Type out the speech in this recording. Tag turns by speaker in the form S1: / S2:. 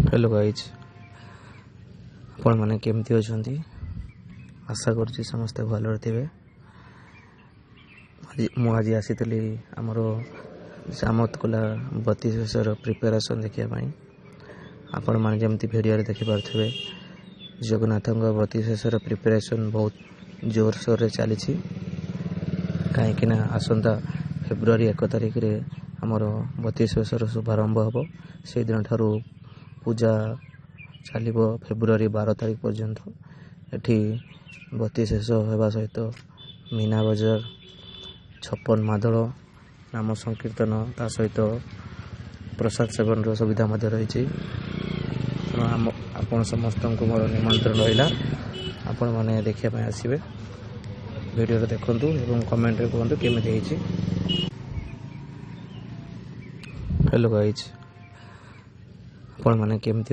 S1: Hello guys आपण मैंने केमती अच्छा आशा करुँच समस्ते भल थे। मुझे आसी आमर जामतकला 32 प्रिपेरेसन देखापी आपण मैंने जमी भिडियो देखिपे जगन्नाथ 32 प्रिपेरेसन बहुत जोरसोर रे चली कहीं आसंता फेब्रुआरी 1 तारिख रे आमर 32 शुभारंभ हम से दिन ठारू पूजा चलो फेब्रुआरी 12 तारिख पर्यंत एठी 32 होगा सहित मीना बजार 56 मादल नाम संकीर्तन ता सहित प्रसाद सेवन सुविधा रही। आपण समस्त को मोर निमंत्रण रहा आपण मैंने देखापी आसवे वीडियो देखूँ और कमेंट रे कहतु केमी। हेलो गाइज आपण मैंने केमती